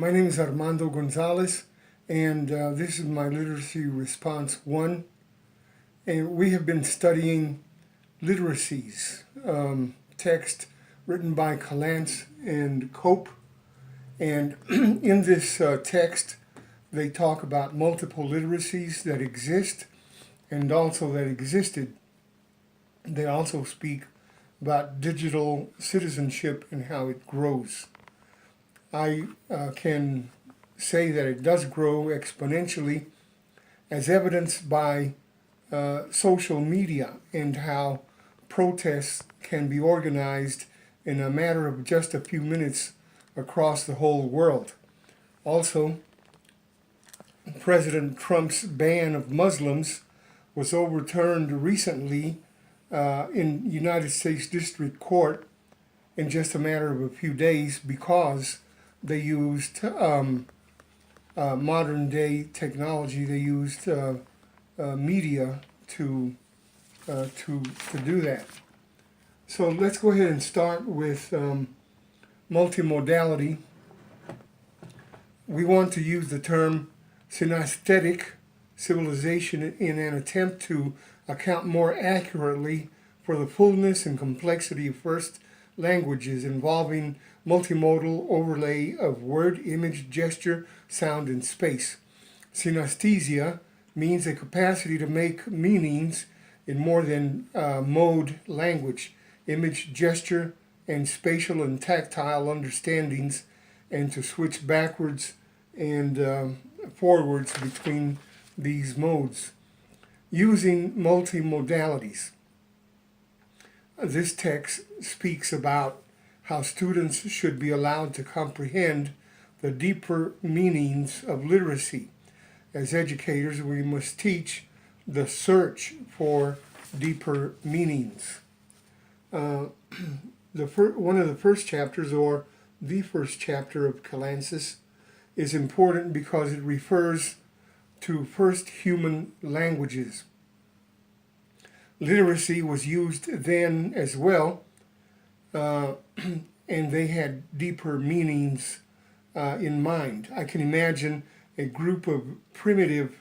My name is Armando Gonzalez, and this is my Literacy Response 1. And we have been studying literacies, text written by Callants and Cope. And in this text, they talk about multiple literacies that exist and also that existed. They also speak about digital citizenship and how it grows. I can say that it does grow exponentially, as evidenced by social media and how protests can be organized in a matter of just a few minutes across the whole world. Also, President Trump's ban of Muslims was overturned recently in United States District Court in just a matter of a few days because they used modern day technology. They used media to do that. So let's go ahead and start with multimodality. We want to use the term synesthetic civilization in an attempt to account more accurately for the fullness and complexity of first languages involving multimodal overlay of word, image, gesture, sound, and space. Synesthesia means a capacity to make meanings in more than mode language, image, gesture, and spatial and tactile understandings, and to switch backwards and forwards between these modes using multimodalities. This text speaks about how students should be allowed to comprehend the deeper meanings of literacy. As educators, we must teach the search for deeper meanings. One of the first chapters, or the first chapter of Callants, is important because it refers to first human languages. Literacy was used then as well, and they had deeper meanings in mind. I can imagine a group of primitive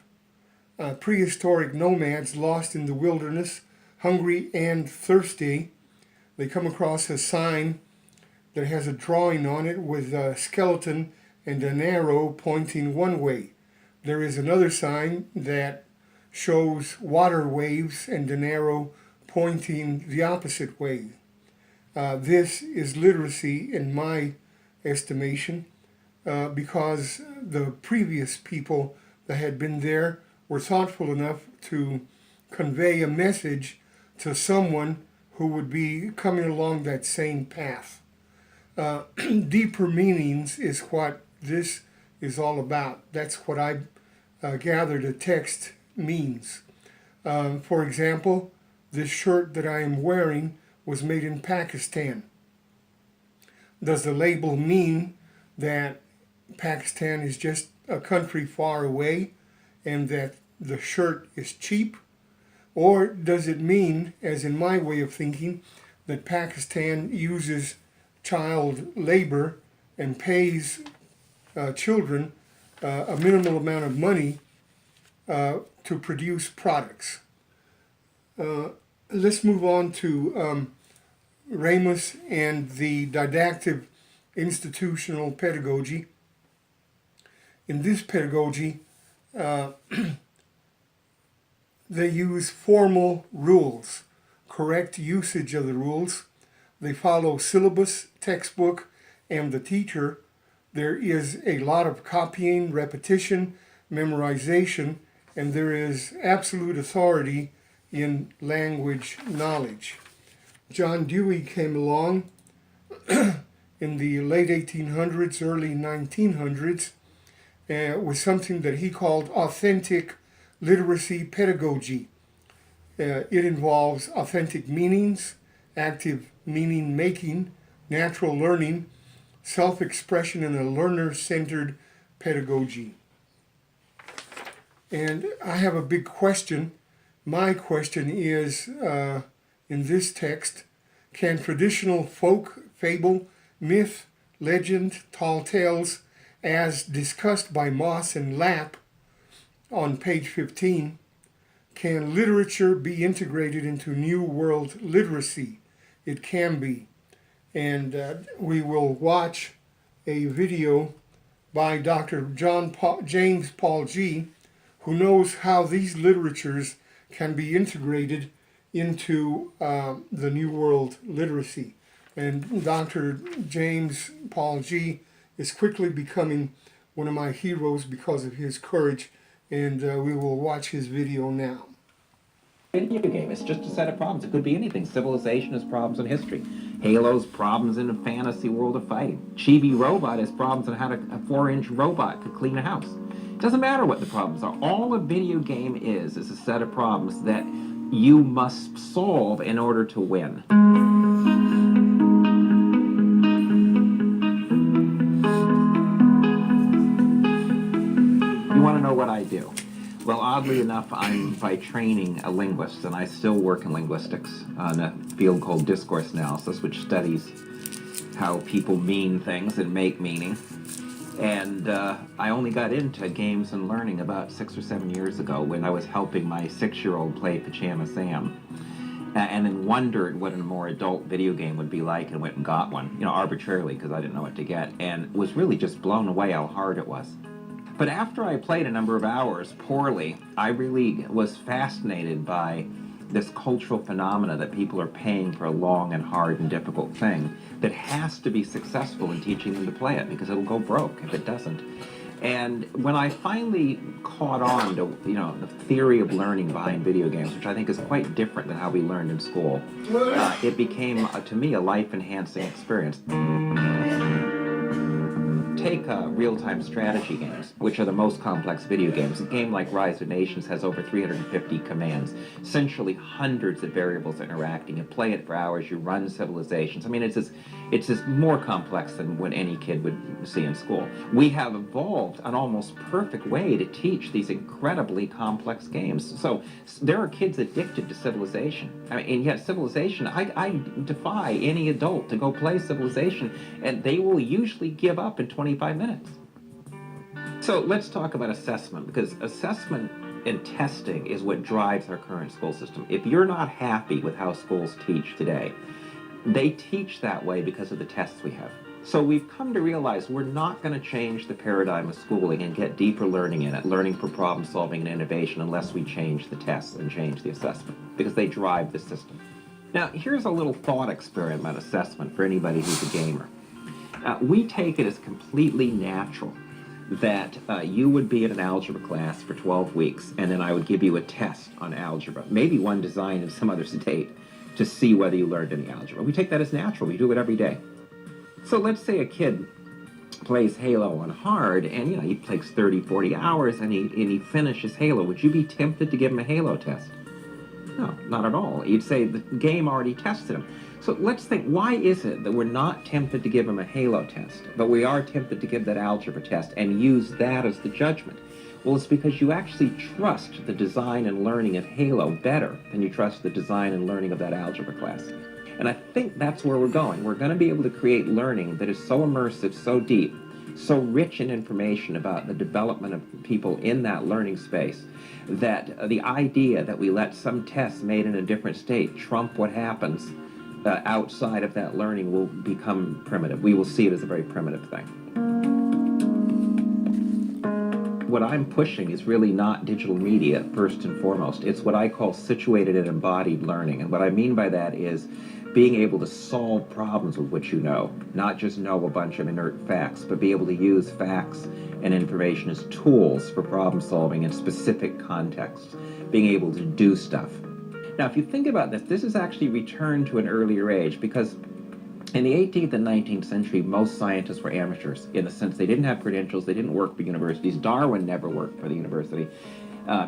prehistoric nomads lost in the wilderness, hungry and thirsty. They come across a sign that has a drawing on it with a skeleton and an arrow pointing one way. There is another sign that shows water waves and an arrow pointing the opposite way. This is literacy in my estimation, because the previous people that had been there were thoughtful enough to convey a message to someone who would be coming along that same path. Deeper meanings is what this is all about. That's what I gathered a text means. For example, this shirt that I am wearing was made in Pakistan. Does the label mean that Pakistan is just a country far away and that the shirt is cheap? Or does it mean, as in my way of thinking, that Pakistan uses child labor and pays children a minimal amount of money to produce products? Let's move on to Ramus and the didactic institutional pedagogy. In this pedagogy, they use formal rules, correct usage of the rules. They follow syllabus, textbook, and the teacher. There is a lot of copying, repetition, memorization, and there is absolute authority in language knowledge. John Dewey came along in the late 1800s, early 1900s, with something that he called authentic literacy pedagogy. It involves authentic meanings, active meaning making, natural learning, self-expression, and a learner-centered pedagogy. And I have a big question. My question is, in this text, can traditional folk, fable, myth, legend, tall tales, as discussed by Moss and Lapp on page 15, can literature be integrated into New World literacy? It can be. And we will watch a video by Dr. James Paul G., who knows how these literatures can be integrated into the New World literacy. And Dr. James Paul G. is quickly becoming one of my heroes because of his courage, and we will watch his video now. Video game, it's just a set of problems. It could be anything. Civilization has problems in history. Halo's problems in a fantasy world of fighting. Chibi Robot has problems on how a 4-inch robot could clean a house. It doesn't matter what the problems are. All a video game is a set of problems that you must solve in order to win. You want to know what I do? Well, oddly enough, I'm by training a linguist, and I still work in linguistics on a field called discourse analysis, which studies how people mean things and make meaning. And I only got into games and learning about 6 or 7 years ago when I was helping my 6-year-old play Pajama Sam, and then wondered what a more adult video game would be like, and went and got one, arbitrarily because I didn't know what to get, and was really just blown away how hard it was. But after I played a number of hours poorly, I really was fascinated by this cultural phenomena that people are paying for a long and hard and difficult thing that has to be successful in teaching them to play it, because it'll go broke if it doesn't. And when I finally caught on to the theory of learning behind video games, which I think is quite different than how we learned in school, it became, to me, a life-enhancing experience. Take real-time strategy games, which are the most complex video games. A game like Rise of Nations has over 350 commands, essentially hundreds of variables interacting. You play it for hours, you run civilizations. I mean, it's just more complex than what any kid would see in school. We have evolved an almost perfect way to teach these incredibly complex games. So there are kids addicted to Civilization. And yet Civilization, I defy any adult to go play Civilization, and they will usually give up in 25 minutes. So let's talk about assessment, because assessment and testing is what drives our current school system. If you're not happy with how schools teach today, they teach that way because of the tests we have. So we've come to realize we're not going to change the paradigm of schooling and get deeper learning in it, learning for problem solving and innovation, unless we change the tests and change the assessment, because they drive the system. Now, here's a little thought experiment about assessment for anybody who's a gamer. We take it as completely natural that you would be in an algebra class for 12 weeks, and then I would give you a test on algebra, maybe one designed in some other state, to see whether you learned any algebra. We take that as natural. We do it every day. So let's say a kid plays Halo on hard, and he plays 30, 40 hours, and he finishes Halo. Would you be tempted to give him a Halo test? No, not at all. You'd say the game already tested him. So let's think, why is it that we're not tempted to give him a Halo test, but we are tempted to give that algebra test and use that as the judgment? Well, it's because you actually trust the design and learning of Halo better than you trust the design and learning of that algebra class. And I think that's where we're going. We're going to be able to create learning that is so immersive, so deep, so rich in information about the development of people in that learning space, that the idea that we let some tests made in a different state trump what happens outside of that learning will become primitive. We will see it as a very primitive thing. What I'm pushing is really not digital media, first and foremost. It's what I call situated and embodied learning. And what I mean by that is being able to solve problems with what you know, not just know a bunch of inert facts, but be able to use facts and information as tools for problem solving in specific contexts, being able to do stuff. Now, if you think about this, this is actually returned to an earlier age, because in the 18th and 19th century, most scientists were amateurs, in the sense they didn't have credentials, they didn't work for universities. Darwin never worked for the university.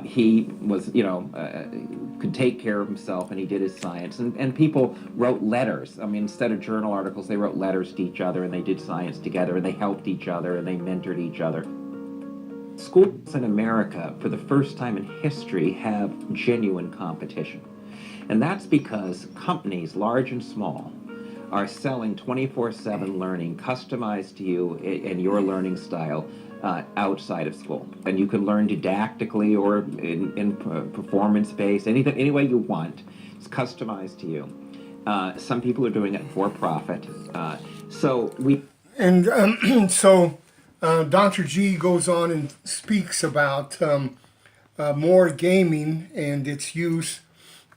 He was, could take care of himself, and he did his science. And people wrote letters. I mean, instead of journal articles, they wrote letters to each other, and they did science together, and they helped each other, and they mentored each other. Schools in America, for the first time in history, have genuine competition. And that's because companies, large and small, are selling 24/7 learning customized to you and your learning style outside of school. And you can learn didactically or in performance-based, any way you want. It's customized to you. Some people are doing it for profit. So we... And so Dr. G goes on and speaks about more gaming and its use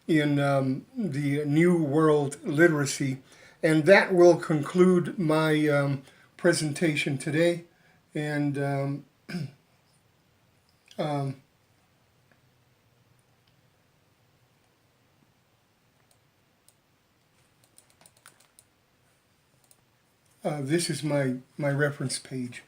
in the New World literacy. And that will conclude my presentation today. And this is my reference page.